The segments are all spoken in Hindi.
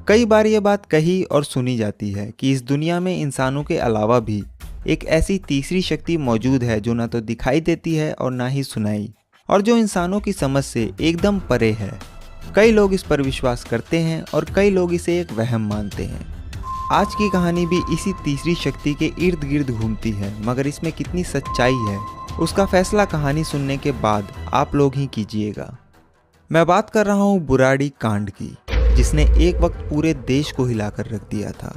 कई बार ये बात कही और सुनी जाती है कि इस दुनिया में इंसानों के अलावा भी एक ऐसी तीसरी शक्ति मौजूद है जो ना तो दिखाई देती है और ना ही सुनाई, और जो इंसानों की समझ से एकदम परे है। कई लोग इस पर विश्वास करते हैं और कई लोग इसे एक वहम मानते हैं। आज की कहानी भी इसी तीसरी शक्ति के इर्द गिर्द घूमती है, मगर इसमें कितनी सच्चाई है उसका फैसला कहानी सुनने के बाद आप लोग ही कीजिएगा। मैं बात कर रहा हूँ बुराड़ी कांड की, जिसने एक वक्त पूरे देश को हिलाकर रख दिया था।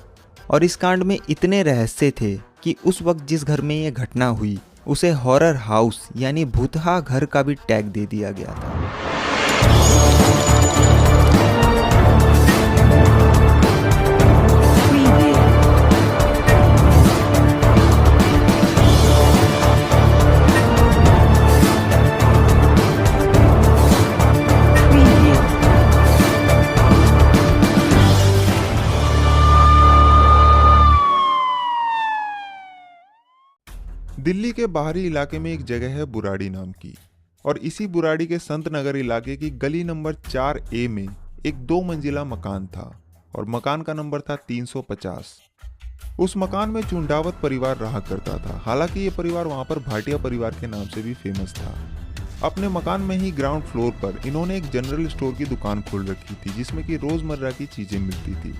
और इस कांड में इतने रहस्य थे कि उस वक्त जिस घर में ये घटना हुई उसे हॉरर हाउस यानी भूतहा घर का भी टैग दे दिया गया था। दिल्ली के बाहरी इलाके में एक जगह है बुराड़ी नाम की, और इसी बुराड़ी के संत नगर इलाके की गली नंबर 4A में एक 2 मंजिला मकान था और मकान का नंबर था 350। उस मकान में चुंडावत परिवार रहा करता था। हालांकि ये परिवार वहां पर भाटिया परिवार के नाम से भी फेमस था। अपने मकान में ही ग्राउंड फ्लोर पर इन्होंने एक जनरल स्टोर की दुकान खोल रखी थी, जिसमें कि रोजमर्रा की चीजें मिलती थी।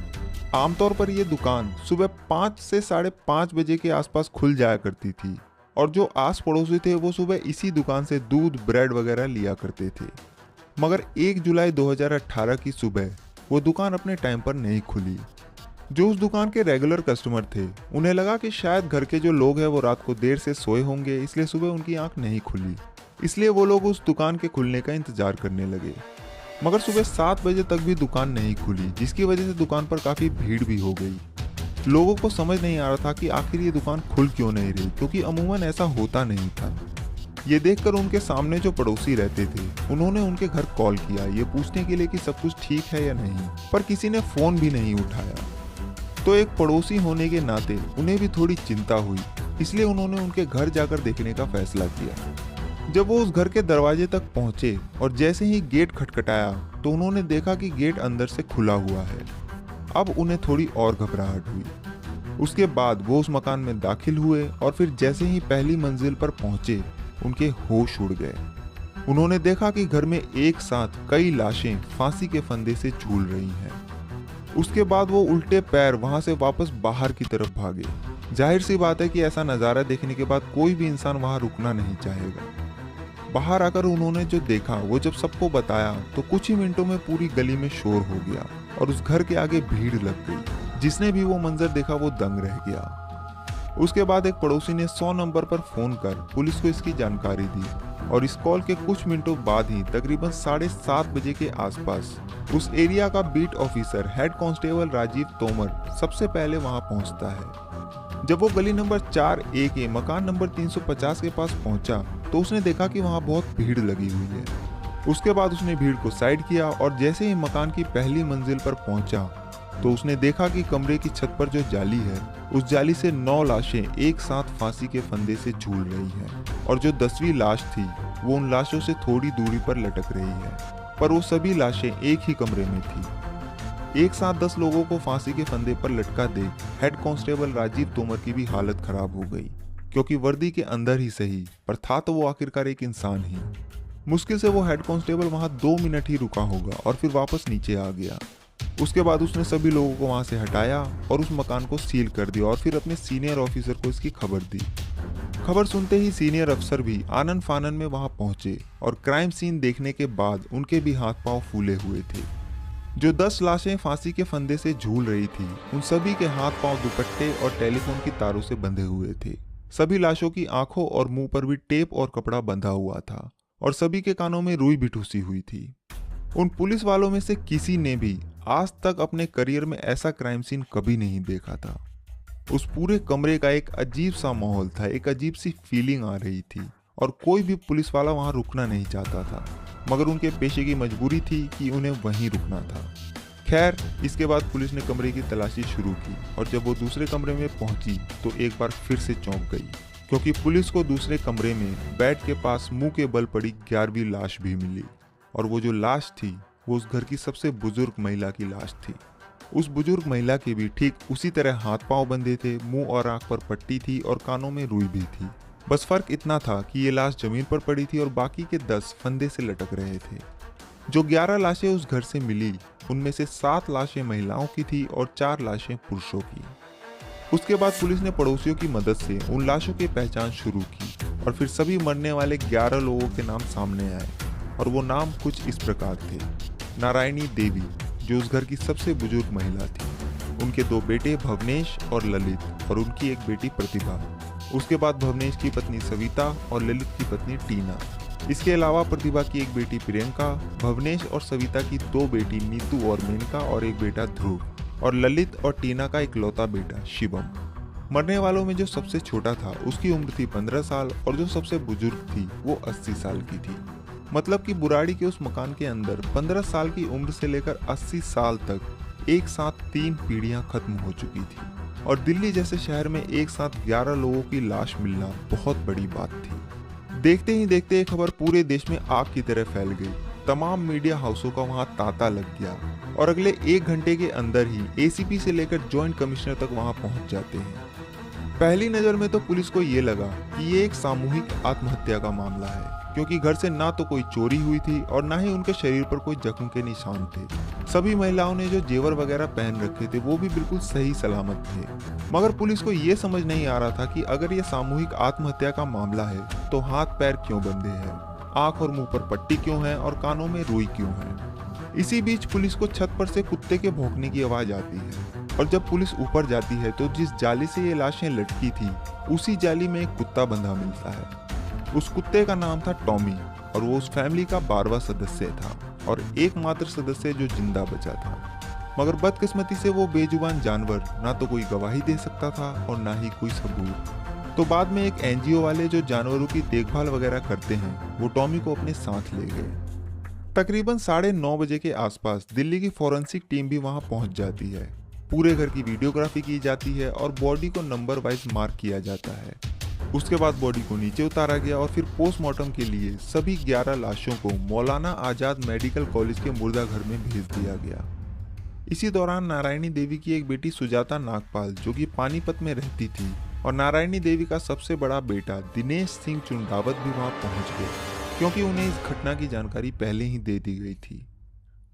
आमतौर पर यह दुकान सुबह 5 से 5:30 बजे के आसपास खुल जाया करती थी, और जो आस पड़ोसी थे वो सुबह इसी दुकान से दूध, ब्रेड वगैरह लिया करते थे। मगर 1 जुलाई 2018 की सुबह वो दुकान अपने टाइम पर नहीं खुली। जो उस दुकान के रेगुलर कस्टमर थे, उन्हें लगा कि शायद घर के जो लोग हैं वो रात को देर से सोए होंगे, इसलिए सुबह उनकी आंख नहीं खुली। इसलिए वो लोग उस दुकान के खुलने का इंतजार करने लगे। मगर सुबह 7 बजे तक भी दुकान नहीं खुली, जिसकी वजह से दुकान पर काफी भीड़ भी हो गई। लोगों को समझ नहीं आ रहा था कि आखिर ये दुकान खुल क्यों नहीं रही, क्योंकि अमूमन ऐसा होता नहीं था। ये देखकर उनके सामने जो पड़ोसी रहते थे, उन्होंने उनके घर कॉल किया ये पूछने के लिए कि सब कुछ ठीक है या नहीं, पर किसी ने फोन भी नहीं उठाया। तो एक पड़ोसी होने के नाते उन्हें भी थोड़ी चिंता हुई, इसलिए उन्होंने उनके घर जाकर देखने का फैसला किया। जब वो उस घर के दरवाजे तक पहुंचे और जैसे ही गेट खटखटाया तो उन्होंने देखा कि गेट अंदर से खुला हुआ है। अब उन्हें थोड़ी और घबराहट हुई। उसके बाद वो उस मकान में दाखिल हुए और फिर जैसे ही पहली मंजिल पर पहुंचे उनके होश उड़ गए। उन्होंने देखा कि घर में एक साथ कई लाशें फांसी के फंदे से झूल रही हैं। उसके बाद वो उल्टे पैर वहां से वापस बाहर की तरफ भागे। जाहिर सी बात है कि ऐसा नज़ारा देखने के बाद कोई भी इंसान वहां रुकना नहीं चाहेगा। बाहर आकर उन्होंने जो देखा वो जब सबको बताया तो कुछ ही मिनटों में पूरी गली में शोर हो गया और उस घर के आगे भीड़ लग गई। जिसने भी वो मंजर देखा वो दंग रह गया। उसके बाद एक पड़ोसी ने 100 नंबर पर फोन कर पुलिस को इसकी जानकारी दी, और इस कॉल के कुछ मिनटों बाद ही तकरीबन 7:30 बजे के आसपास उस एरिया का beat officer head constable Rajeev Tomar सबसे पहले वहां पहुंचता है। जब वो गली नंबर 4A के मकान नंबर 350 के पास पहुंचा तो उसने देखा कि वहां बहुत भीड़ लगी हुई है। उसके बाद उसने भीड़ को साइड किया और जैसे ही मकान की पहली मंजिल पर पहुंचा तो उसने देखा कि कमरे की छत पर जो जाली है, उस जाली से 9 लाशें एक साथ फांसी के फंदे से झूल रही हैं, और जो 10वीं लाश थी वो उन लाशों से थोड़ी दूरी पर लटक रही है, पर वो सभी लाशें एक ही कमरे में थी। एक साथ 10 लोगों को फांसी के फंदे पर लटका देख हेड कांस्टेबल राजीव तोमर की भी हालत खराब हो गई, क्योंकि वर्दी के अंदर ही सही पर था तो वो आखिरकार एक इंसान ही। मुश्किल से वो हेड कांस्टेबल वहां 2 मिनट ही रुका होगा और फिर वापस नीचे आ गया। उसके बाद उसने सभी लोगों को वहां से हटाया और उस मकान को सील कर दिया और फिर अपने सीनियर ऑफिसर को इसकी खबर दी। खबर सुनते ही सीनियर अफसर भी आनन फानन में वहां पहुंचे और क्राइम सीन देखने के बाद उनके भी हाथ पांव फूले हुए थे। जो 10 लाशें फांसी के फंदे से झूल रही थी, उन सभी के हाथ पांव दुपट्टे और टेलीफोन की तारों से बंधे हुए थे। सभी लाशों की आंखों और मुंह पर भी टेप और कपड़ा बंधा हुआ था, और सभी के कानों में रुई भी ठूसी हुई थी। उन पुलिस वालों में से किसी ने भी आज तक अपने करियर में ऐसा क्राइम सीन कभी नहीं देखा था। उस पूरे कमरे का एक अजीब सा माहौल था, एक अजीब सी फीलिंग आ रही थी, और कोई भी पुलिस वाला वहां रुकना नहीं चाहता था, मगर उनके पेशे की मजबूरी थी कि उन्हें वहीं रुकना था। खैर, इसके बाद पुलिस ने कमरे की तलाशी शुरू की, और जब वो दूसरे कमरे में पहुंची तो एक बार फिर से चौंक गई, क्योंकि पुलिस को दूसरे कमरे में बेड के पास मुंह के बल पड़ी 11वीं लाश भी मिली, और वो जो लाश थी वो उस घर की सबसे बुजुर्ग महिला की लाश थी। उस बुजुर्ग महिला के भी ठीक उसी तरह हाथ पांव बंधे थे, मुंह और आंख पर पट्टी थी और कानों में रुई भी थी। बस फर्क इतना था कि ये लाश जमीन पर पड़ी थी और बाकी के 10 फंदे से लटक रहे थे। जो 11 लाशें उस घर से मिली, उनमें से 7 लाशें महिलाओं की थी और 4 लाशें पुरुषों की। उसके बाद पुलिस ने पड़ोसियों की मदद से उन लाशों की पहचान शुरू की और फिर सभी मरने वाले 11 लोगों के नाम सामने आए और वो नाम कुछ इस प्रकार थे। नारायणी देवी, जो उस घर की सबसे बुजुर्ग महिला थी, उनके 2 बेटे भवनेश और ललित और उनकी एक बेटी प्रतिभा। उसके बाद भवनेश की पत्नी सविता और ललित की पत्नी टीना। इसके अलावा प्रतिभा की एक बेटी प्रियंका, भवनेश और सविता की 2 बेटी नीतू और मेनका और एक बेटा ध्रुव, और ललित और टीना का इकलौता बेटा शिवम। मरने वालों में जो सबसे छोटा था उसकी उम्र थी 15 साल और जो सबसे बुजुर्ग थी वो 80 साल की थी। मतलब कि बुराड़ी के उस मकान के अंदर 15 साल की उम्र से लेकर 80 साल तक एक साथ 3 पीढ़ियां खत्म हो चुकी थी। और दिल्ली जैसे शहर में एक साथ 11 लोगों की लाश मिलना बहुत बड़ी बात थी। देखते ही देखते ये खबर पूरे देश में आग की तरह फैल गई। तमाम मीडिया हाउसों का वहां तांता लग गया और अगले 1 घंटे के अंदर ही एसीपी से लेकर जॉइंट कमिश्नर तक वहां पहुंच जाते हैं। पहली नजर में तो पुलिस को ये लगा कि ये एक सामूहिक आत्महत्या का मामला है, क्योंकि घर से ना तो कोई चोरी हुई थी और ना ही उनके शरीर पर कोई जख्म के निशान थे। सभी महिलाओं ने जो जेवर वगैरह पहन रखे थे वो भी बिल्कुल सही सलामत थे। मगर पुलिस को ये समझ नहीं आ रहा था कि अगर ये सामूहिक आत्महत्या का मामला है तो हाथ पैर क्यों बंधे हैं, आंख और मुंह पर पट्टी क्यों है और कानों में रुई क्यों है। इसी बीच पुलिस को छत पर से कुत्ते के भौंकने की आवाज आती है और जब पुलिस ऊपर जाती है तो जिस जाली से ये लाशें लटकी थी उसी जाली में एक कुत्ता बंधा मिलता है। उस कुत्ते का नाम था टॉमी और वो उस फैमिली का 12वां सदस्य था और एकमात्र सदस्य जो जिंदा बचा था। मगर बदकिस्मती से वो बेजुबान जानवर ना तो कोई गवाही दे सकता था और ना ही कोई सबूत। तो बाद में एक एनजीओ वाले जो जानवरों की देखभाल वगैरह करते हैं वो टॉमी को अपने साथ ले गए। तकरीबन 9:30 बजे के आसपास दिल्ली की फॉरेंसिक टीम भी वहां पहुंच जाती है। पूरे घर की वीडियोग्राफी की जाती है और बॉडी को नंबर वाइज मार्क किया जाता है। उसके बाद बॉडी को नीचे उतारा गया और फिर पोस्टमार्टम के लिए सभी 11 लाशों को मौलाना आजाद मेडिकल कॉलेज के मुर्दा घर में भेज दिया गया। इसी दौरान नारायणी देवी की एक बेटी सुजाता नागपाल, जो कि पानीपत में रहती थी, और नारायणी देवी का सबसे बड़ा बेटा दिनेश सिंह चुंडावत भी वहां पहुंच गए, क्योंकि उन्हें इस घटना की जानकारी पहले ही दे दी गई थी।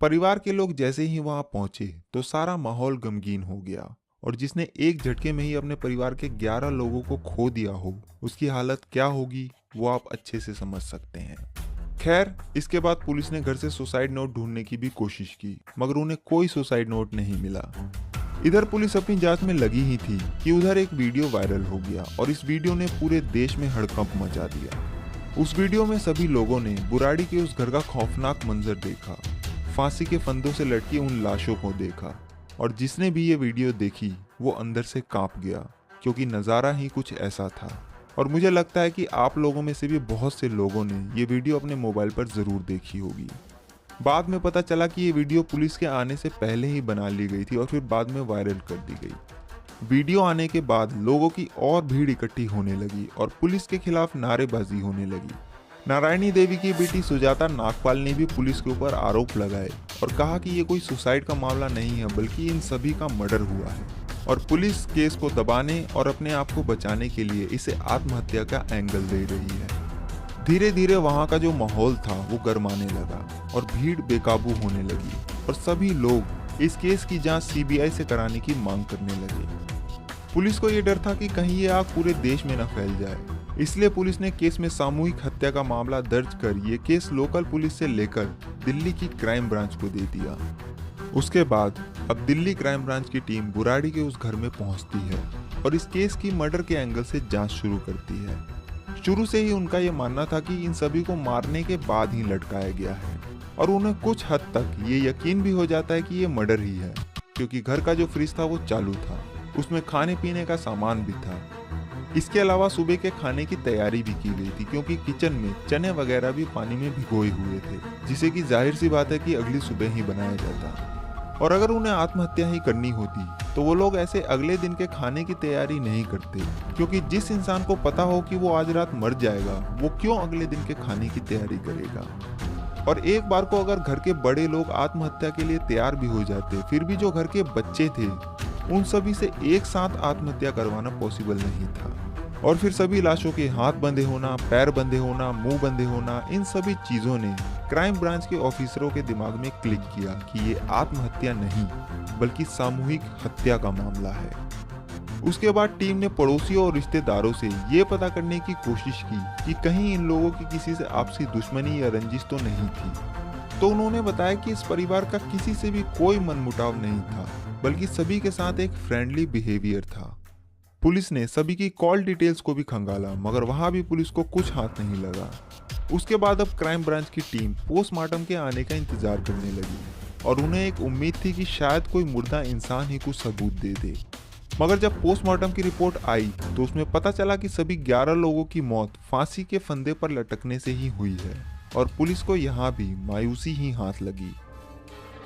परिवार के लोग जैसे ही वहां पहुंचे तो सारा माहौल गमगीन हो गया और जिसने एक झटके में ही अपने परिवार के 11 लोगों को खो दिया हो उसकी हालत क्या होगी वो आप अच्छे से समझ सकते हैं। खैर, इसके बाद पुलिस ने घर से सुसाइड नोट ढूंढने की भी कोशिश की, मगर उन्हें कोई सुसाइड नोट नहीं मिला। इधर पुलिस अपनी जांच में लगी ही थी कि उधर एक वीडियो वायरल हो गया और इस वीडियो ने पूरे देश में हड़कंप मचा दिया। उस वीडियो में सभी लोगों ने बुराड़ी के उस घर का खौफनाक मंजर देखा, फांसी के फंदों से लटकी उन लाशों को देखा, और जिसने भी ये वीडियो देखी वो अंदर से कांप गया, क्योंकि नज़ारा ही कुछ ऐसा था। और मुझे लगता है कि आप लोगों में से भी बहुत से लोगों ने ये वीडियो अपने मोबाइल पर ज़रूर देखी होगी। बाद में पता चला कि ये वीडियो पुलिस के आने से पहले ही बना ली गई थी और फिर बाद में वायरल कर दी गई। वीडियो आने के बाद लोगों की और भीड़ इकट्ठी होने लगी और पुलिस के खिलाफ नारेबाजी होने लगी। नारायणी देवी की बेटी सुजाता नागपाल ने भी पुलिस के ऊपर आरोप लगाए और कहा कि ये कोई सुसाइड का मामला नहीं है, बल्कि इन सभी का मर्डर हुआ है और पुलिस केस को दबाने और अपने आप को बचाने के लिए इसे आत्महत्या का एंगल दे रही है। धीरे धीरे वहाँ का जो माहौल था वो गर्माने लगा और भीड़ बेकाबू होने लगी और सभी लोग इस केस की जांच सीबीआई से कराने की मांग करने लगे। पुलिस को ये डर था कि कहीं ये आग पूरे देश में न फैल जाए, इसलिए पुलिस ने केस में सामूहिक हत्या का मामला दर्ज कर ये केस लोकल पुलिस से लेकर दिल्ली की क्राइम ब्रांच को दे दिया। उसके बाद अब दिल्ली क्राइम ब्रांच की टीम बुराड़ी के उस घर में पहुंचती है और इस केस की मर्डर के एंगल से जांच शुरू करती है। शुरू से ही उनका ये मानना था कि इन सभी को मारने के बाद ही लटकाया गया है और उन्हें कुछ हद तक ये यकीन भी हो जाता है कि ये मर्डर ही है, क्योंकि घर का जो फ्रिज था वो चालू था, उसमें खाने पीने का सामान भी था। इसके अलावा सुबह के खाने की तैयारी भी की गई थी, क्योंकि किचन में चने वगैरह भी पानी में भिगोए हुए थे, जिसे कि जाहिर सी बात है कि अगली सुबह ही बनाया जाता। और अगर उन्हें आत्महत्या ही करनी होती तो वो लोग ऐसे अगले दिन के खाने की तैयारी नहीं करते, क्योंकि जिस इंसान को पता हो कि वो आज रात मर जाएगा वो क्यों अगले दिन के खाने की तैयारी करेगा। और एक बार को अगर घर के बड़े लोग आत्महत्या के लिए तैयार भी हो जाते, फिर भी जो घर के बच्चे थे उन सभी से एक साथ आत्महत्या करवाना पॉसिबल नहीं था। और फिर सभी लाशों के हाथ बंधे होना, पैर बंधे होना, मुंह बंधे होना, इन सभी चीजों ने क्राइम ब्रांच के ऑफिसरों के दिमाग में क्लिक किया कि ये आत्महत्या नहीं बल्कि सामूहिक हत्या का मामला है। उसके बाद टीम ने पड़ोसियों और रिश्तेदारों से ये पता करने की कोशिश की कि कहीं इन लोगों की किसी से आपसी दुश्मनी या रंजिश तो नहीं थी। तो उन्होंने बताया कि इस परिवार का किसी से भी कोई मनमुटाव नहीं था, बल्कि सभी के साथ एक फ्रेंडली बिहेवियर था। पुलिस ने सभी की कॉल डिटेल्स को भी खंगाला, मगर वहां भी पुलिस को कुछ हाथ नहीं लगा। उसके बाद अब क्राइम ब्रांच की टीम पोस्टमार्टम के आने का इंतजार करने लगी और उन्हें एक उम्मीद थी कि शायद कोई मुर्दा इंसान ही कुछ सबूत दे दे। मगर जब पोस्टमार्टम की रिपोर्ट आई तो उसमें पता चला कि सभी 11 लोगों की मौत फांसी के फंदे पर लटकने से ही हुई है और पुलिस को यहाँ भी मायूसी ही हाथ लगी।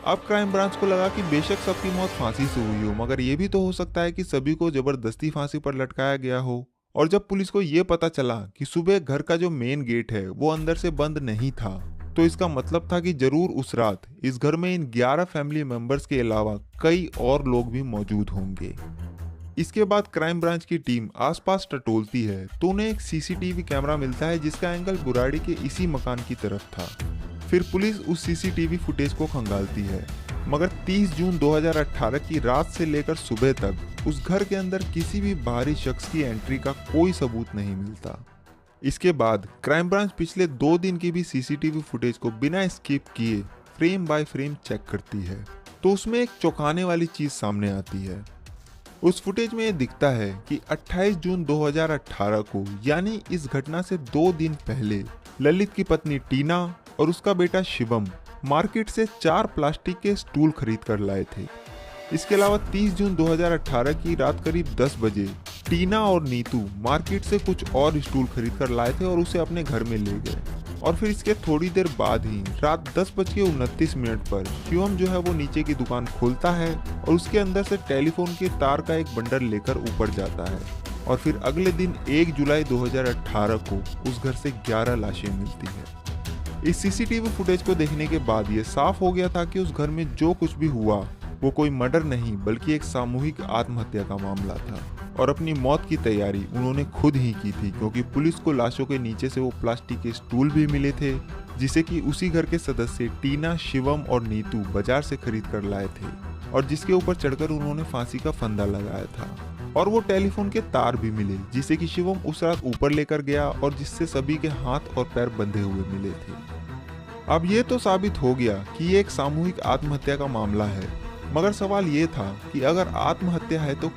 अब क्राइम ब्रांच को लगा कि बेशक सबकी मौत फांसी से हुई हो, मगर यह भी तो हो सकता है कि सभी को जबरदस्ती फांसी पर लटकाया गया हो। और जब पुलिस को यह पता चला कि सुबह घर का जो मेन गेट है वो अंदर से बंद नहीं था, तो इसका मतलब था कि जरूर उस रात इस घर में इन 11 फैमिली मेंबर्स के अलावा कई और लोग भी मौजूद होंगे। इसके बाद क्राइम ब्रांच की टीम आसपास टटोलती है तो उन्हें एक सीसीटीवी कैमरा मिलता है जिसका एंगल बुराड़ी के इसी मकान की तरफ था। फिर पुलिस उस सीसीटीवी फुटेज को खंगालती है, मगर 30 जून 2018 की रात से लेकर सुबह तक उस घर के अंदर किसी भी बाहरी शख्स की एंट्री का कोई सबूत नहीं मिलता। इसके बाद क्राइम ब्रांच पिछले 2 दिन की भी सीसीटीवी फुटेज को बिना स्किप किए फ्रेम बाय फ्रेम चेक करती है, तो उसमें एक चौंकाने वाली चीज सामने आती है। उस फुटेज में ये दिखता है कि 28 जून 2018 को, यानी इस घटना से 2 दिन पहले, ललित की पत्नी टीना और उसका बेटा शिवम मार्केट से 4 प्लास्टिक के स्टूल खरीद कर लाए थे। इसके अलावा 30 जून 2018 की रात करीब 10 बजे टीना और नीतू मार्केट से कुछ और स्टूल खरीद कर लाए थे और उसे अपने घर में ले गए। और फिर इसके थोड़ी देर बाद ही रात 10:29 पर शिवम जो है वो नीचे की दुकान खोलता है और उसके अंदर से टेलीफोन के तार का एक बंडल लेकर ऊपर जाता है। और फिर अगले दिन 1 जुलाई 2018 को उस घर से 11 लाशें मिलती है। इस सीसीटीवी फुटेज को देखने के बाद ये साफ हो गया था कि उस घर में जो कुछ भी हुआ वो कोई मर्डर नहीं बल्कि एक सामूहिक आत्महत्या का मामला था। और अपनी मौत की तैयारी उन्होंने खुद ही की थी, क्योंकि पुलिस को लाशों के नीचे से वो प्लास्टिक के स्टूल भी मिले थे जिसे कि उसी घर के सदस्य टीना, शिवम और नीतू बाजार से खरीद कर लाए थे और जिसके ऊपर चढ़कर उन्होंने फांसी का फंदा लगाया था। और वो टेलीफोन के तार भी मिले जिसे कि शिवम उस रात ऊपर लेकर गया और जिससे सभी के हाथ और पैर बंधे हुए मिले थे। अब ये तो साबित हो गया कि ये एक सामूहिक आत्महत्या का मामला है, मगर सवाल ये था कि अगर आत्महत्या है तो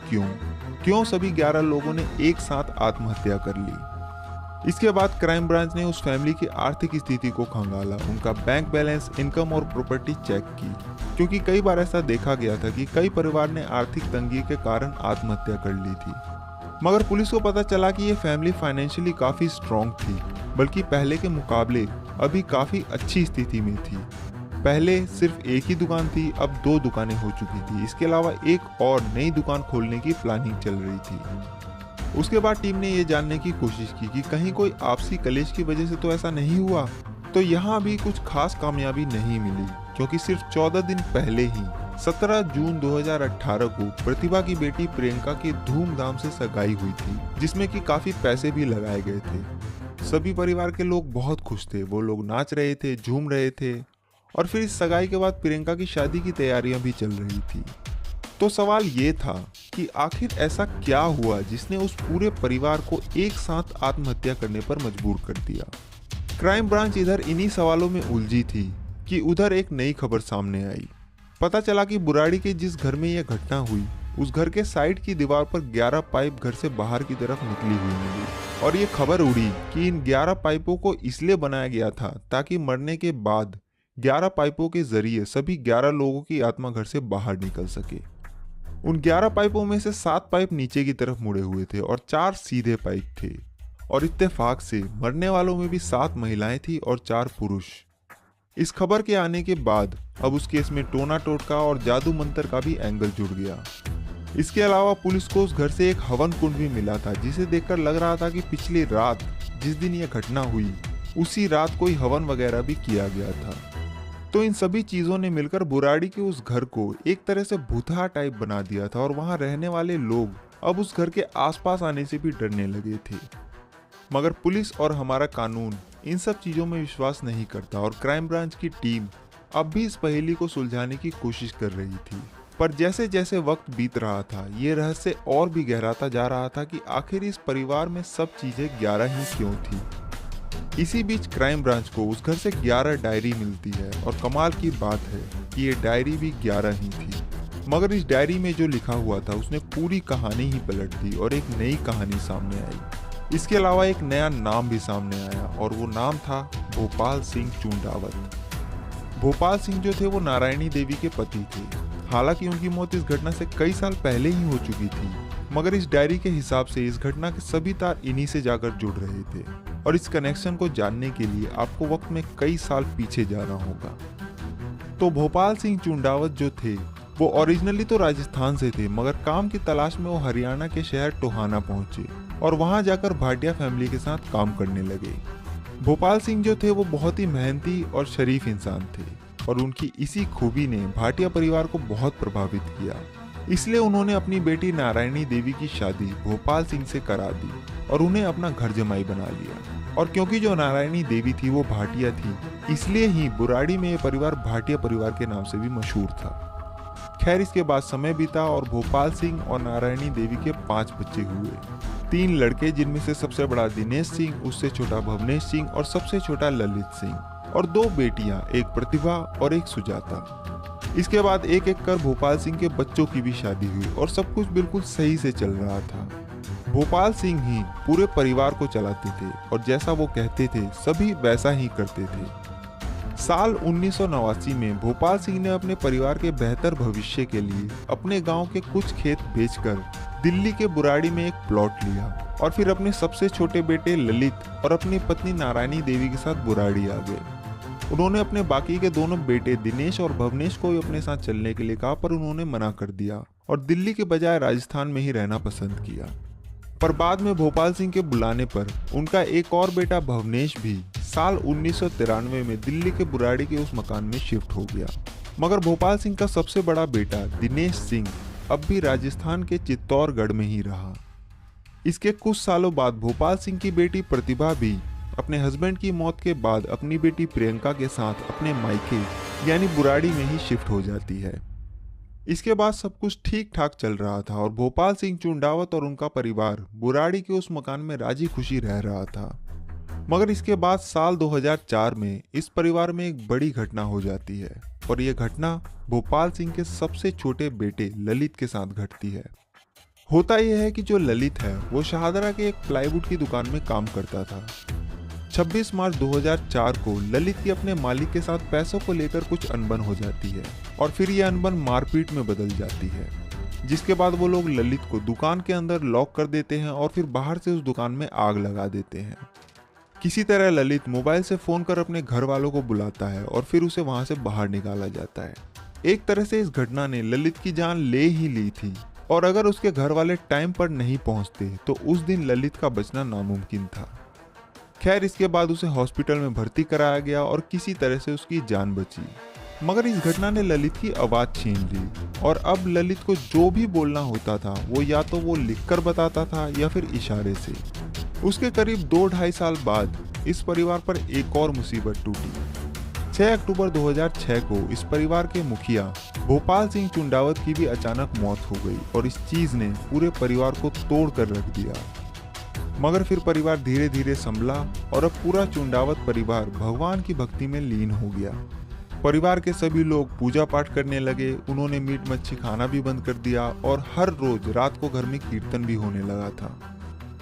क्यों सभी 11 लोगों ने एक साथ आत्महत्या कर ली। इसके बाद क्राइम ब्रांच ने उस फैमिली की आर्थिक स्थिति को खंगाला, उनका बैंक बैलेंस, इनकम और प्रॉपर्टी चेक की, क्योंकि कई बार ऐसा देखा गया था कि कई परिवार ने आर्थिक तंगी के कारण आत्महत्या कर ली थी। मगर पुलिस को पता चला कि ये फैमिली फाइनेंशियली काफी स्ट्रॉन्ग थी, बल्कि पहले के मुकाबले अभी काफी अच्छी स्थिति में थी। पहले सिर्फ एक ही दुकान थी, अब 2 दुकानें हो चुकी थी। इसके अलावा एक और नई दुकान खोलने की प्लानिंग चल रही थी। उसके बाद टीम ने ये जानने की कोशिश की कि कहीं कोई आपसी कलेश की वजह से तो ऐसा नहीं हुआ। तो यहाँ भी कुछ खास कामयाबी नहीं मिली, क्योंकि सिर्फ 14 दिन पहले ही 17 जून 2018 को प्रतिभा की बेटी प्रियंका की धूमधाम से सगाई हुई थी, जिसमें कि काफी पैसे भी लगाए गए थे। सभी परिवार के लोग बहुत खुश थे, वो लोग नाच रहे थे, झूम रहे थे। और फिर इस सगाई के बाद प्रियंका की शादी की तैयारियां भी चल रही थी। तो सवाल ये था कि आखिर ऐसा क्या हुआ जिसने उस पूरे परिवार को एक साथ आत्महत्या करने पर मजबूर कर दिया। क्राइम ब्रांच इधर इन्हीं सवालों में उलझी थी कि उधर एक नई खबर सामने आई। पता चला कि बुराड़ी के जिस घर में यह घटना हुई उस घर के साइड की दीवार पर 11 पाइप घर से बाहर की तरफ निकली हुई मिली। और ये खबर उड़ी कि इन 11 पाइपों को इसलिए बनाया गया था ताकि मरने के बाद 11 पाइपों के जरिए सभी 11 लोगों की आत्मा घर से बाहर निकल सके। उन 11 पाइपों में से 7 पाइप नीचे की तरफ मुड़े हुए थे और 4 सीधे पाइप थे। और इत्तेफाक से मरने वालों में भी 7 महिलाएं थी और 4 पुरुष। इस खबर के आने के बाद अब उस केस में टोना टोटका और जादू मंत्र का भी एंगल जुड़ गया। इसके अलावा पुलिस को उस घर से एक हवन कुंड भी मिला था, जिसे देखकर लग रहा था कि पिछली रात जिस दिन यह घटना हुई उसी रात कोई हवन वगैरह भी किया गया था। तो इन सभी चीजों ने मिलकर बुराड़ी के उस घर को एक तरह से भूतहा टाइप बना दिया था और वहां रहने वाले लोग अब उस घर के आसपास आने से भी डरने लगे थे। मगर पुलिस और हमारा कानून इन सब चीजों में विश्वास नहीं करता और क्राइम ब्रांच की टीम अब भी इस पहेली को सुलझाने की कोशिश कर रही थी। पर जैसे जैसे वक्त बीत रहा था ये रहस्य और भी गहराता जा रहा था कि आखिर इस परिवार में सब चीजें 11 ही क्यों थी। इसी बीच क्राइम ब्रांच को उस घर से 11 डायरी मिलती है और कमाल की बात है कि ये डायरी भी 11 ही थी। मगर इस डायरी में जो लिखा हुआ था उसने पूरी कहानी ही पलट दी और एक नई कहानी सामने आई। इसके अलावा एक नया नाम भी सामने आया और वो नाम था भोपाल सिंह चुंडावत। भोपाल सिंह जो थे वो नारायणी देवी के पति थे। हालांकि उनकी मौत इस घटना से कई साल पहले ही हो चुकी थी, मगर इस डायरी के हिसाब से इस घटना के सभी तार इन्हीं से जाकर जुड़ रहे थे और इस कनेक्शन को जानने के लिए आपको वक्त में कई साल पीछे जाना होगा। तो भोपाल सिंह चुंडावत जो थे वो ओरिजिनली तो राजस्थान से थे, मगर काम की तलाश में वो हरियाणा के शहर टोहाना पहुंचे और वहां जाकर भाटिया फैमिली के साथ काम करने लगे। भोपाल सिंह जो थे वो बहुत ही मेहनती और शरीफ इंसान थे और उनकी इसी खूबी ने भाटिया परिवार को बहुत प्रभावित किया। इसलिए उन्होंने अपनी बेटी नारायणी देवी की शादी भोपाल सिंह से करा दी और उन्हें अपना घर जमाई बना लिया। और क्योंकि जो नारायणी देवी थी वो भाटिया थी, इसलिए ही बुराड़ी में ये परिवार भाटिया परिवार के नाम से भी मशहूर था। खैर इसके बाद समय बीता और भोपाल सिंह और नारायणी देवी के 5 बच्चे हुए। 3 लड़के जिनमें से सबसे बड़ा दिनेश सिंह, उससे छोटा भवनेश सिंह और सबसे छोटा ललित सिंह, और 2 बेटियां, एक प्रतिभा और एक सुजाता। इसके बाद एक एक कर भोपाल सिंह के बच्चों की भी शादी हुई और सब कुछ बिल्कुल सही से चल रहा था। भोपाल सिंह ही पूरे परिवार को चलाते थे और जैसा वो कहते थे सभी वैसा ही करते थे। साल 1989 में भोपाल सिंह ने अपने परिवार के बेहतर भविष्य के लिए अपने गांव के कुछ खेत बेचकर दिल्ली के बुराड़ी में एक प्लॉट लिया और फिर अपने सबसे छोटे बेटे ललित और अपनी पत्नी नारायणी देवी के साथ बुराड़ी आ गए। उन्होंने अपने बाकी के दोनों बेटे दिनेश और भवनेश को भी अपने साथ चलने के लिए कहा, पर उन्होंने मना कर दिया और दिल्ली के बजाय राजस्थान में ही रहना पसंद किया। पर बाद में भोपाल सिंह के बुलाने पर उनका एक और बेटा भवनेश भी साल 1993 में दिल्ली के बुराड़ी के उस मकान में शिफ्ट हो गया। मगर भोपाल सिंह का सबसे बड़ा बेटा दिनेश सिंह अब भी राजस्थान के चित्तौड़गढ़ में ही रहा। इसके कुछ सालों बाद भोपाल सिंह की बेटी प्रतिभा भी अपने हस्बैंड की मौत के बाद अपनी बेटी प्रियंका के साथ अपने मायके यानी बुराड़ी में ही शिफ्ट हो जाती है। इसके बाद सब कुछ ठीक ठाक चल रहा था और भोपाल सिंह चुंडावत और उनका परिवार बुराड़ी के उस मकान में राजी खुशी रह रहा था। मगर इसके बाद साल 2004 में इस परिवार में एक बड़ी घटना हो जाती है और यह घटना भोपाल सिंह के सबसे छोटे बेटे ललित के साथ घटती है। होता यह है कि जो ललित है वो शाहदरा के एक प्लाईवुड की दुकान में काम करता था। 26 मार्च 2004 को ललित की अपने मालिक के साथ पैसों को लेकर कुछ अनबन हो जाती है और फिर यह अनबन मारपीट में बदल जाती है, जिसके बाद वो लोग ललित को दुकान के अंदर लॉक कर देते हैं और फिर बाहर से उस दुकान में आग लगा देते हैं। किसी तरह ललित मोबाइल से फोन कर अपने घर वालों को बुलाता है और फिर उसे वहां से बाहर निकाला जाता है। एक तरह से इस घटना ने ललित की जान ले ही ली थी और अगर उसके घर वाले टाइम पर नहीं पहुंचते तो उस दिन ललित का बचना नामुमकिन था। खैर इसके बाद उसे हॉस्पिटल में भर्ती कराया गया और किसी तरह से उसकी जान बची। मगर इस घटना ने ललित की आवाज छीन ली और अब ललित को जो भी बोलना होता था वो या तो वो लिखकर बताता था या फिर इशारे से। उसके करीब 2-2.5 साल बाद इस परिवार पर एक और मुसीबत टूटी। 6 अक्टूबर 2006 को इस परिवार के मुखिया भोपाल सिंह चुंडावत की भी अचानक मौत हो गई और इस चीज ने पूरे परिवार को तोड़ कर रख दिया। मगर फिर परिवार धीरे धीरे संभला और अब पूरा चुंडावत परिवार भगवान की भक्ति में लीन हो गया। परिवार के सभी लोग पूजा पाठ करने लगे, उन्होंने मीट मच्छी खाना भी बंद कर दिया और हर रोज रात को घर में कीर्तन भी होने लगा था।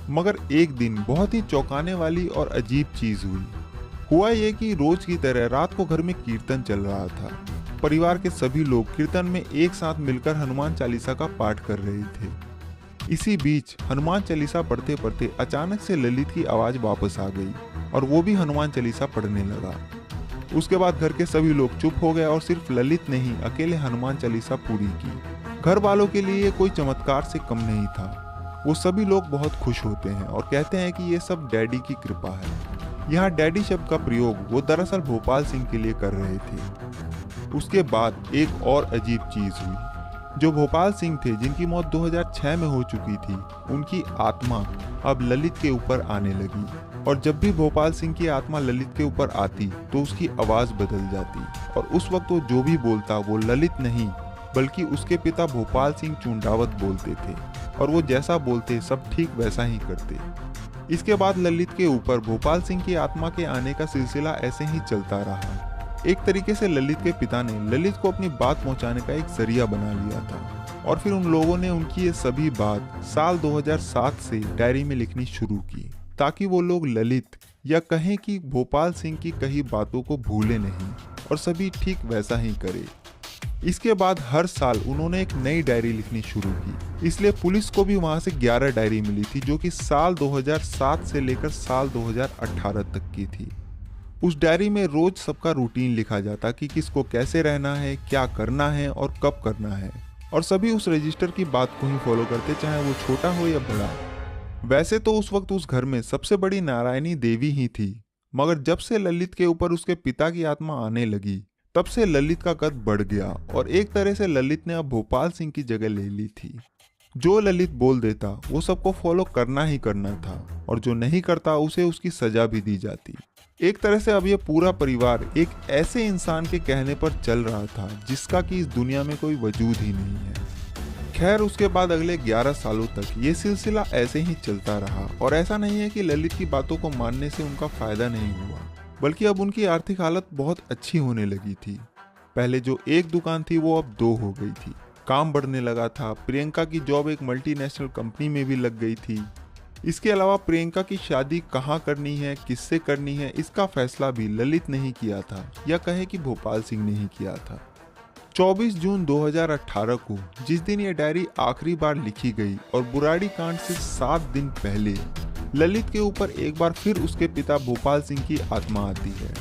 मगर एक दिन बहुत ही चौंकाने वाली और अजीब चीज हुई। हुआ ये कि रोज की तरह रात को घर में कीर्तन चल रहा था। परिवार के सभी लोग कीर्तन में एक साथ मिलकर हनुमान चालीसा का पाठ कर रहे थे। इसी बीच हनुमान चालीसा पढ़ते पढ़ते अचानक से ललित की आवाज वापस आ गई और वो भी हनुमान चालीसा पढ़ने लगा। उसके बाद घर के सभी लोग चुप हो गए और सिर्फ ललित ने ही अकेले हनुमान चालीसा पूरी की। घर वालों के लिए कोई चमत्कार से कम नहीं था। वो सभी लोग बहुत खुश होते हैं और कहते हैं कि ये सब डैडी की कृपा है। यहाँ डैडी शब्द का प्रयोग वो दरअसल भोपाल सिंह के लिए कर रहे थे। उसके बाद एक और अजीब चीज हुई। जो भोपाल सिंह थे जिनकी मौत 2006 में हो चुकी थी, उनकी आत्मा अब ललित के ऊपर आने लगी। और जब भी भोपाल सिंह की आत्मा ललित के ऊपर आती तो उसकी आवाज बदल जाती और उस वक्त वो जो भी बोलता वो ललित नहीं बल्कि उसके पिता भोपाल सिंह चुंडावत बोलते थे, और वो जैसा बोलते सब ठीक वैसा ही करते। इसके बाद ललित के ऊपर भोपाल सिंह की आत्मा के आने का सिलसिला ऐसे ही चलता रहा। एक तरीके से ललित के पिता ने ललित को अपनी बात पहुंचाने का एक जरिया बना लिया था, और फिर उन लोगों ने उनकी ये सभी बात साल 2007 से डायरी में लिखनी शुरू की, ताकि वो लोग ललित या कहें कि भोपाल सिंह की कही बातों को भूले नहीं और सभी ठीक वैसा ही करे। इसके बाद हर साल उन्होंने एक नई डायरी लिखनी शुरू की, इसलिए पुलिस को भी वहां से 11 डायरी मिली थी, जो कि साल 2007 से लेकर साल 2018 तक की थी। उस डायरी में रोज सबका रूटीन लिखा जाता कि किसको कैसे रहना है, क्या करना है और कब करना है, और सभी उस रजिस्टर की बात को ही फॉलो करते, चाहे वो छोटा हो या बड़ा। वैसे तो उस वक्त उस घर में सबसे बड़ी नारायणी देवी ही थी, मगर जब से ललित के ऊपर उसके पिता की आत्मा आने लगी तब से ललित का कद बढ़ गया, और एक तरह से ललित ने अब भोपाल सिंह की जगह ले ली थी। जो ललित बोल देता वो सबको फॉलो करना ही करना था, और जो नहीं करता उसे उसकी सजा भी दी जाती। एक तरह से अब ये पूरा परिवार एक ऐसे इंसान के कहने पर चल रहा था जिसका कि इस दुनिया में कोई वजूद ही नहीं है। खैर, उसके बाद अगले 11 सालों तक ये सिलसिला ऐसे ही चलता रहा, और ऐसा नहीं है कि ललित की बातों को मानने से उनका फायदा नहीं हुआ, बल्कि अब उनकी आर्थिक हालत बहुत अच्छी होने लगी थी। पहले जो एक दुकान थी वो अब 2 हो गई थी, काम बढ़ने लगा था। प्रियंका की जॉब एक मल्टीनेशनल कंपनी में भी लग गई थी। इसके अलावा प्रियंका की शादी कहाँ करनी है, किससे करनी है, इसका फैसला भी ललित ने ही किया था, या कहे कि भोपाल सिंह ने ही किया था। 24 जून 2018 को, जिस दिन ये डायरी आखिरी बार लिखी गई और बुराड़ी कांड से 7 दिन पहले, ललित के ऊपर एक बार फिर उसके पिता भोपाल सिंह की आत्मा आती है,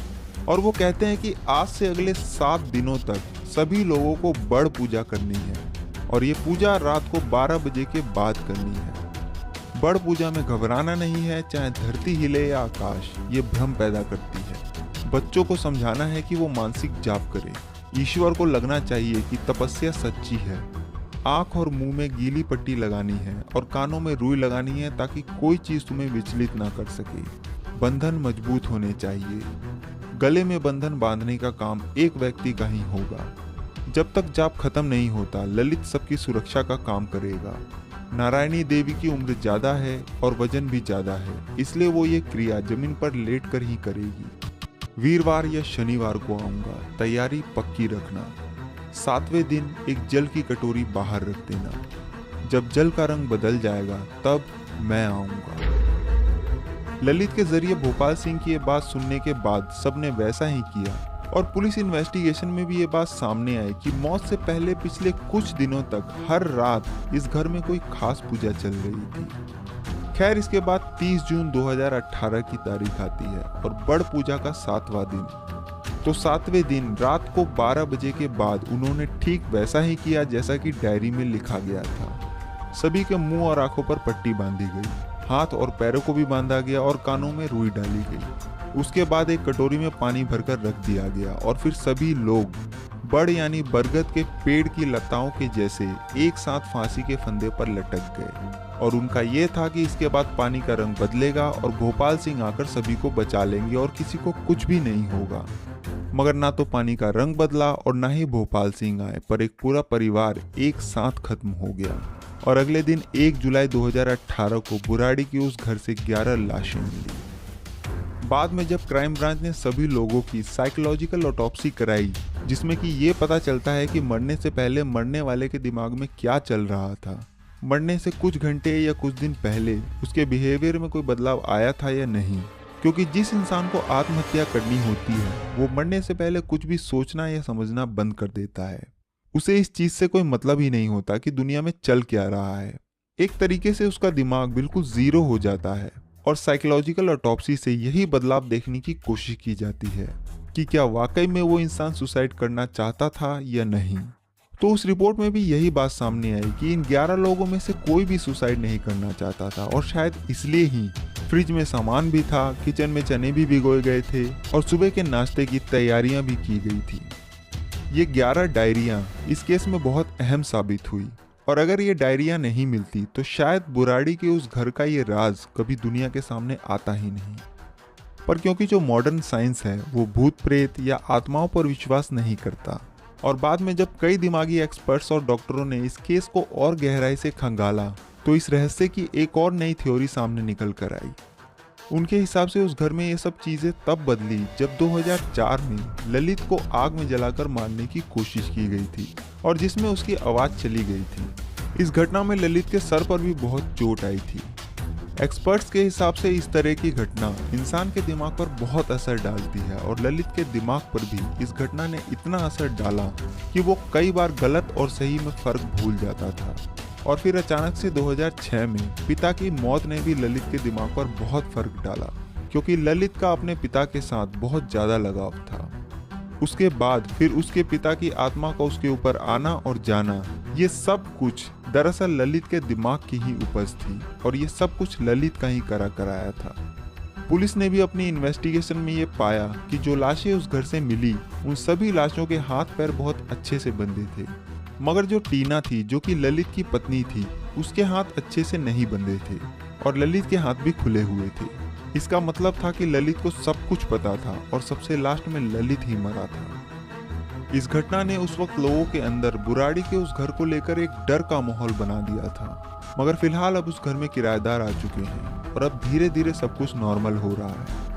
और वो कहते हैं कि आज से अगले 7 दिनों तक सभी लोगों को बड़ पूजा करनी है, और ये पूजा रात को 12 बजे के बाद करनी है। बड़ पूजा में घबराना नहीं है, चाहे धरती हिले या आकाश, ये भ्रम पैदा करती है। बच्चों को समझाना है कि वो मानसिक जाप करे। ईश्वर को लगना चाहिए कि तपस्या सच्ची है। आंख और मुंह में गीली पट्टी लगानी है और कानों में रुई लगानी है, ताकि कोई चीज तुम्हें विचलित ना कर सके। बंधन मजबूत होने चाहिए। गले में बंधन बांधने का काम एक व्यक्ति का ही होगा। जब तक जाप खत्म नहीं होता, ललित सबकी सुरक्षा का काम करेगा। नारायणी देवी की उम्र ज्यादा है और वजन भी ज्यादा है, इसलिए वो ये क्रिया जमीन पर लेट कर ही करेगी। वीरवार या शनिवार को आऊंगा, तैयारी पक्की रखना। 7वें दिन एक जल की कटोरी बाहर रख देना। जब जल का रंग बदल जाएगा तब मैं आऊंगा। ललित के जरिए भोपाल सिंह की ये बात सुनने के बाद सबने वैसा ही किया, और पुलिस इन्वेस्टिगेशन में भी ये बात सामने आई कि मौत से पहले पिछले कुछ दिनों तक हर रात इस घर में कोई खास पूजा चल रही थी। खैर, इसके बाद 30 जून 2018 की तारीख आती है और बड़ पूजा का 7वां दिन। तो 7वें दिन रात को 12 बजे के बाद उन्होंने ठीक वैसा ही किया जैसा कि डायरी में लिखा गया था। सभी के मुंह और आंखों पर पट्टी बांधी गई, हाथ और पैरों को भी बांधा गया और कानों में रुई डाली गई। उसके बाद एक कटोरी में पानी भरकर रख दिया गया, और फिर सभी लोग बड़ यानी बरगद के पेड़ की लताओं के जैसे एक साथ फांसी के फंदे पर लटक गए, और उनका ये था कि इसके बाद पानी का रंग बदलेगा और भोपाल सिंह आकर सभी को बचा लेंगे और किसी को कुछ भी नहीं होगा। मगर ना तो पानी का रंग बदला और ना ही भोपाल सिंह आए, पर एक पूरा परिवार एक साथ खत्म हो गया। और अगले दिन 1 जुलाई 2018 को बुराड़ी की उस घर से 11 लाशें मिली। बाद में जब क्राइम ब्रांच ने सभी लोगों की साइकोलॉजिकल ऑटोप्सी कराई, जिसमें कि ये पता चलता है कि मरने से पहले मरने वाले के दिमाग में क्या चल रहा था, मरने से कुछ घंटे या कुछ दिन पहले उसके बिहेवियर में कोई बदलाव आया था या नहीं, क्योंकि जिस इंसान को आत्महत्या करनी होती है वो मरने से पहले कुछ भी सोचना या समझना बंद कर देता है। उसे इस चीज से कोई मतलब ही नहीं होता कि दुनिया में चल क्या रहा है। एक तरीके से उसका दिमाग बिल्कुल जीरो हो जाता है, और साइकोलॉजिकल ऑटोप्सी से यही बदलाव देखने की कोशिश की जाती है कि क्या वाकई में वो इंसान सुसाइड करना चाहता था या नहीं। तो उस रिपोर्ट में भी यही बात सामने आई कि इन 11 लोगों में से कोई भी सुसाइड नहीं करना चाहता था, और शायद इसलिए ही फ्रिज में सामान भी था, किचन में चने भी भिगोए गए थे और सुबह के नाश्ते की तैयारियां भी की गई थी। ये 11 डायरियां इस केस में बहुत अहम साबित हुई और अगर ये डायरियां नहीं मिलती तो शायद बुराड़ी के उस घर का ये राज कभी दुनिया के सामने आता ही नहीं। पर क्योंकि जो मॉडर्न साइंस है वो भूत प्रेत या आत्माओं पर विश्वास नहीं करता और बाद में जब कई दिमागी एक्सपर्ट्स और डॉक्टरों ने इस केस को और गहराई से खंगाला तो इस रहस्य की एक और नई थ्योरी सामने निकल कर आई। उनके हिसाब से उस घर में ये सब चीजें तब बदली जब 2004 में ललित को आग में जलाकर मारने की कोशिश की गई थी और जिसमें उसकी आवाज चली गई थी। इस घटना में ललित के सर पर भी बहुत चोट आई थी। एक्सपर्ट्स के हिसाब से इस तरह की घटना इंसान के दिमाग पर बहुत असर डालती है और ललित के दिमाग पर भी इस घटना ने इतना असर डाला कि वो कई बार गलत और सही में फर्क भूल जाता था। और फिर अचानक से 2006 में पिता की मौत ने भी ललित के दिमाग पर बहुत फर्क डाला क्योंकि ललित का अपने पिता के साथ बहुत ज्यादा लगाव था। उसके बाद फिर उसके पिता की आत्मा का उसके ऊपर आना और जाना, ये सब कुछ दरअसल ललित के दिमाग की ही उपज थी और ये सब कुछ ललित का ही कराया था। पुलिस ने भी अपनी इन्वेस्टिगेशन में ये पाया कि जो लाशें उस घर से मिली उन सभी लाशों के हाथ पैर बहुत अच्छे से बंधे थे, मगर जो टीना थी जो कि ललित की पत्नी थी उसके हाथ अच्छे से नहीं बंधे थे और ललित के हाथ भी खुले हुए थे। इसका मतलब था कि ललित को सब कुछ पता था और सबसे लास्ट में ललित ही मरा था। इस घटना ने उस वक्त लोगों के अंदर बुराड़ी के उस घर को लेकर एक डर का माहौल बना दिया था, मगर फिलहाल अब उस घर में किराएदार आ चुके हैं और अब धीरे धीरे सब कुछ नॉर्मल हो रहा है।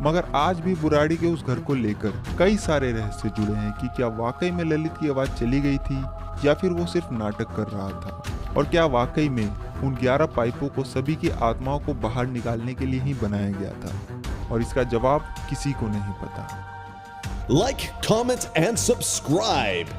मगर आज भी बुराड़ी के उस घर को लेकर कई सारे रहस्य जुड़े हैं कि क्या वाकई में ललित की आवाज चली गई थी या फिर वो सिर्फ नाटक कर रहा था, और क्या वाकई में उन 11 पाइपों को सभी की आत्माओं को बाहर निकालने के लिए ही बनाया गया था, और इसका जवाब किसी को नहीं पता। Like, comment, and subscribe.